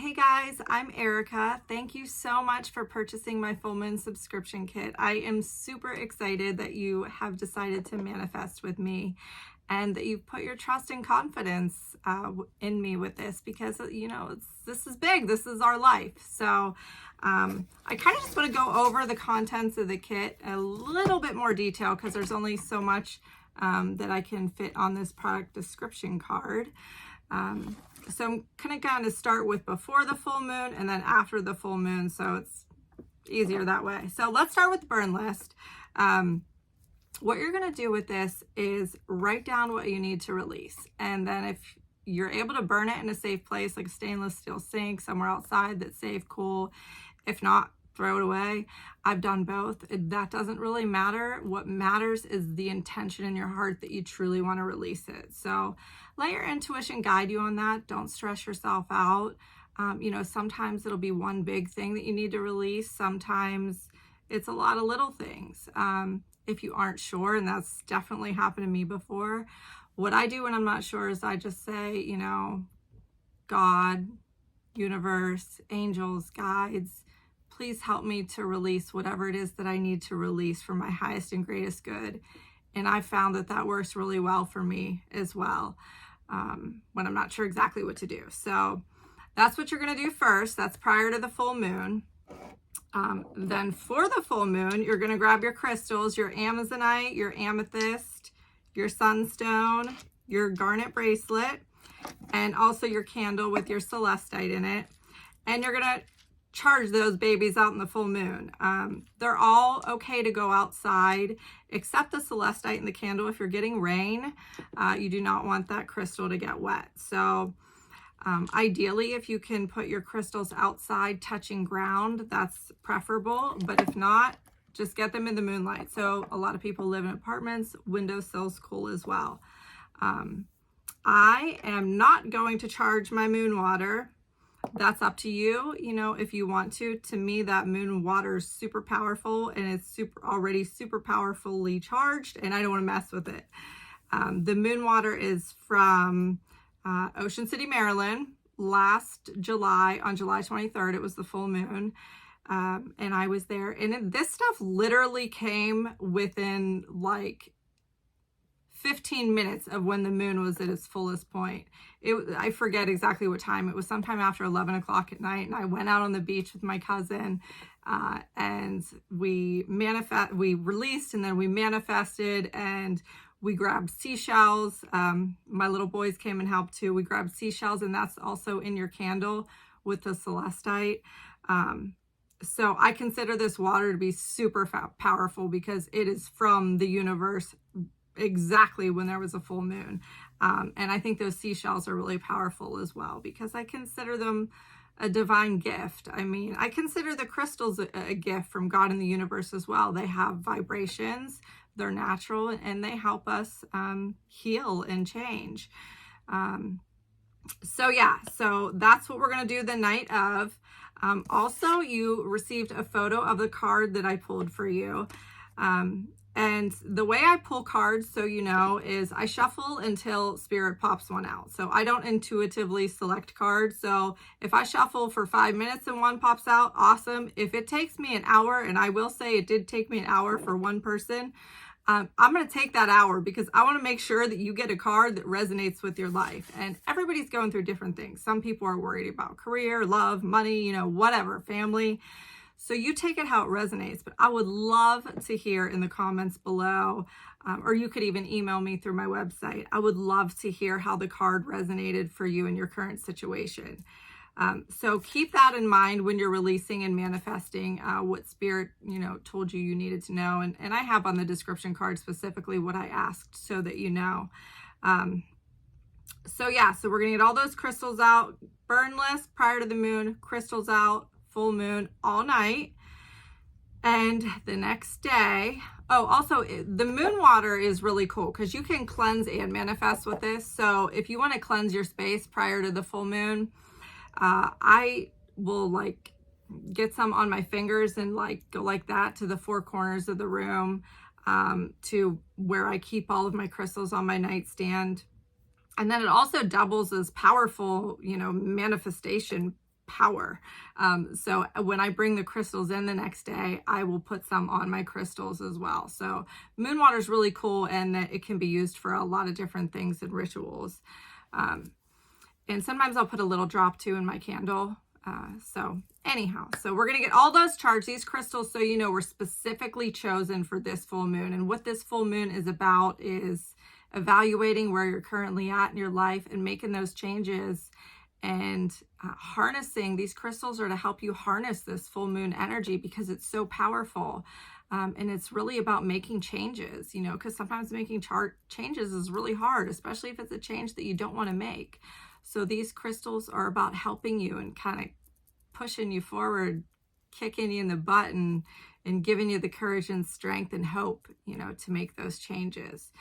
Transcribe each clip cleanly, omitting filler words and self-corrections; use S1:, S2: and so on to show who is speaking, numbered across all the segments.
S1: Hey guys, I'm Erica. Thank you so much for purchasing my full moon subscription kit. I am super excited that you have decided to manifest with me and that you've put your trust and confidence in me with this because, this is big. This is our life. So I kind of just want to go over the contents of the kit a little bit more detail because there's only so much that I can fit on this product description card. So I'm kind of going to start with before the full moon and then after the full moon, so it's easier that way. So let's start with the burn list. What you're going to do with this is write down what you need to release. And then if you're able to burn it in a safe place, like a stainless steel sink, somewhere outside that's safe, cool. If not, throw it away. I've done both. That doesn't really matter. What matters is the intention in your heart that you truly want to release it. So let your intuition guide you on that. Don't stress yourself out. Sometimes it'll be one big thing that you need to release. Sometimes it's a lot of little things. If you aren't sure, and that's definitely happened to me before, what I do when I'm not sure is I just say, God, universe, angels, guides, please help me to release whatever it is that I need to release for my highest and greatest good. And I found that works really well for me as well when I'm not sure exactly what to do. So that's what you're going to do first. That's prior to the full moon. Then for the full moon, you're going to grab your crystals, your Amazonite, your amethyst, your sunstone, your garnet bracelet, and also your candle with your celestite in it. And you're going to charge those babies out in the full moon. They're all okay to go outside except the celestite and the candle. If you're getting rain, you do not want that crystal to get wet. So ideally, if you can put your crystals outside touching ground, that's preferable. But if not, just get them in the moonlight. So a lot of people live in apartments, windowsills cool as well. I am not going to charge my moon water. That's up to you, if you want to. To me, that moon water is super powerful and it's already super powerfully charged, and I don't want to mess with it. The moon water is from Ocean City, Maryland. Last July, on July 23rd, it was the full moon. And I was there. And this stuff literally came within like 15 minutes of when the moon was at its fullest point. I forget exactly what time. It was sometime after 11 o'clock at night. And I went out on the beach with my cousin and we released, and then we manifested, and we grabbed seashells. My little boys came and helped too. We grabbed seashells, and that's also in your candle with the celestite. So I consider this water to be super powerful because it is from the universe exactly when there was a full moon. And I think those seashells are really powerful as well because I consider them a divine gift. I mean, I consider the crystals a gift from God and the universe as well. They have vibrations, they're natural, and they help us heal and change. So that's what we're going to do the night of. Also, you received a photo of the card that I pulled for you. And the way I pull cards, so is I shuffle until spirit pops one out. So I don't intuitively select cards. So if I shuffle for 5 minutes and one pops out, awesome. If it takes me an hour, and I will say it did take me an hour for one person, I'm going to take that hour because I want to make sure that you get a card that resonates with your life. And everybody's going through different things. Some people are worried about career, love, money, whatever, family. So you take it how it resonates, but I would love to hear in the comments below, or you could even email me through my website. I would love to hear how the card resonated for you in your current situation. So keep that in mind when you're releasing and manifesting what spirit, told you needed to know. And I have on the description card specifically what I asked so that you know. So we're going to get all those crystals out. Burn list prior to the moon, crystals out, full moon all night. And the next day, also the moon water is really cool because you can cleanse and manifest with this. So if you want to cleanse your space prior to the full moon, I will get some on my fingers and go like that to the four corners of the room, to where I keep all of my crystals on my nightstand. And then it also doubles as powerful, manifestation power. So when I bring the crystals in the next day, I will put some on my crystals as well. So moon water is really cool, and that it can be used for a lot of different things and rituals. And sometimes I'll put a little drop too in my candle. So anyhow, so we're going to get all those charged, these crystals, so you know were specifically chosen for this full moon. And what this full moon is about is evaluating where you're currently at in your life and making those changes, and harnessing. These crystals are to help you harness this full moon energy because it's so powerful. And it's really about making changes, you know, because sometimes making changes is really hard, especially if it's a change that you don't want to make. So these crystals are about helping you and kind of pushing you forward, kicking you in the butt, and giving you the courage and strength and hope, you know, to make those changes.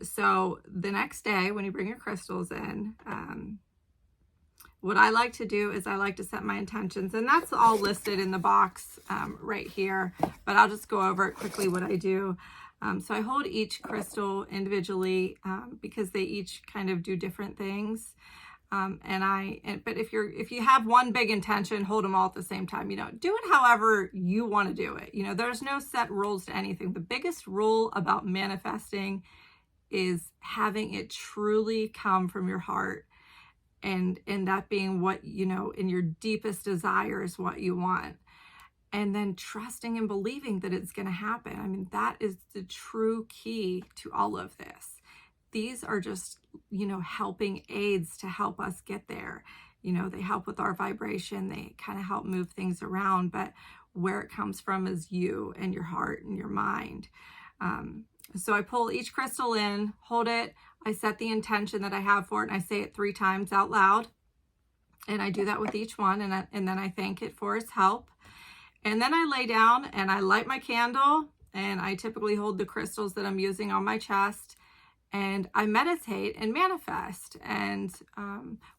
S1: So the next day when you bring your crystals in, what I like to do is I like to set my intentions, and that's all listed in the box right here, but I'll just go over it quickly what I do. So I hold each crystal individually because they each kind of do different things. But if you have one big intention, hold them all at the same time. You know, do it however you want to do it. You know, there's no set rules to anything. The biggest rule about manifesting is having it truly come from your heart, and that being what, you know, in your deepest desire is what you want. And then trusting and believing that it's going to happen. I mean, that is the true key to all of this. These are just, you know, helping aids to help us get there. You know, they help with our vibration. They kind of help move things around, but where it comes from is you and your heart and your mind. So I pull each crystal in, hold it. I set the intention that I have for it, and I say it 3 times out loud. And I do that with each one, and then I thank it for its help. And then I lay down and I light my candle, and I typically hold the crystals that I'm using on my chest, and I meditate and manifest. And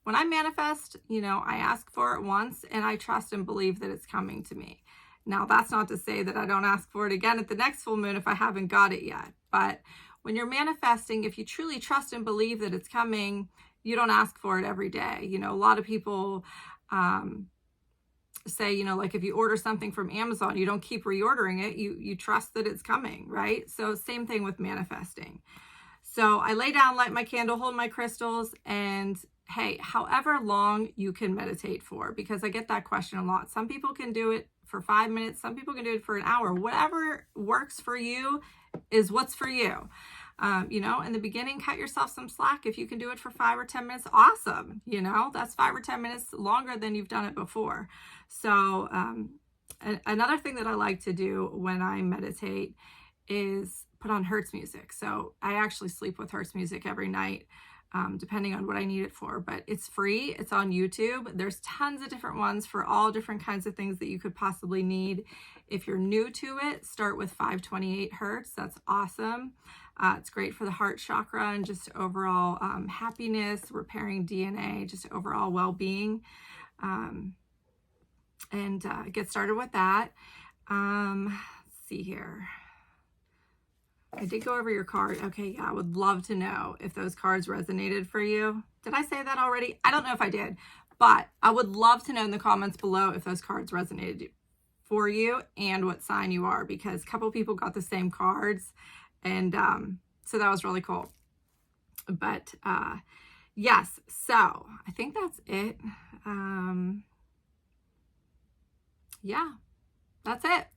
S1: when I manifest, you know, I ask for it once, and I trust and believe that it's coming to me. Now, that's not to say that I don't ask for it again at the next full moon if I haven't got it yet. But when you're manifesting, if you truly trust and believe that it's coming, you don't ask for it every day. You know, a lot of people say, you know, like if you order something from Amazon, you don't keep reordering it. You trust that it's coming, right? So same thing with manifesting. So I lay down, light my candle, hold my crystals, and hey, however long you can meditate for, because I get that question a lot. Some people can do it for 5 minutes. Some people can do it for an hour. Whatever works for you is what's for you. You know, in the beginning, cut yourself some slack. If you can do it for 5 or 10 minutes, awesome. You know, that's 5 or 10 minutes longer than you've done it before. So another thing that I like to do when I meditate is put on Hertz music. So I actually sleep with Hertz music every night, depending on what I need it for, but it's free. It's on YouTube. There's tons of different ones for all different kinds of things that you could possibly need. If you're new to it, start with 528 Hertz. That's awesome. It's great for the heart chakra and just overall happiness, repairing DNA, just overall well-being. And get started with that. Let's see here. I did go over your card. Okay, yeah, I would love to know if those cards resonated for you. Did I say that already? I don't know if I did, but I would love to know in the comments below if those cards resonated for you and what sign you are, because a couple people got the same cards, and so that was really cool. But yes, so I think that's it. Yeah, that's it.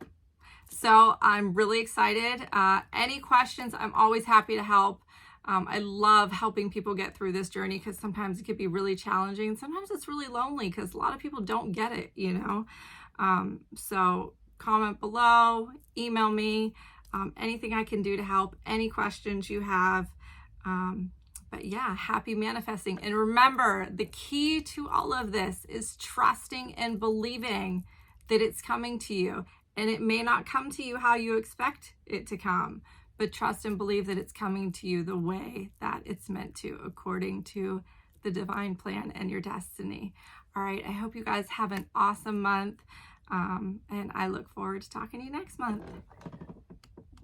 S1: So I'm really excited. Any questions, I'm always happy to help. I love helping people get through this journey because sometimes it can be really challenging. Sometimes it's really lonely because a lot of people don't get it, you know. So comment below, email me, anything I can do to help, any questions you have. But yeah, happy manifesting. And remember, the key to all of this is trusting and believing that it's coming to you. And it may not come to you how you expect it to come, but trust and believe that it's coming to you the way that it's meant to, according to the divine plan and your destiny. All right, I hope you guys have an awesome month, and I look forward to talking to you next month.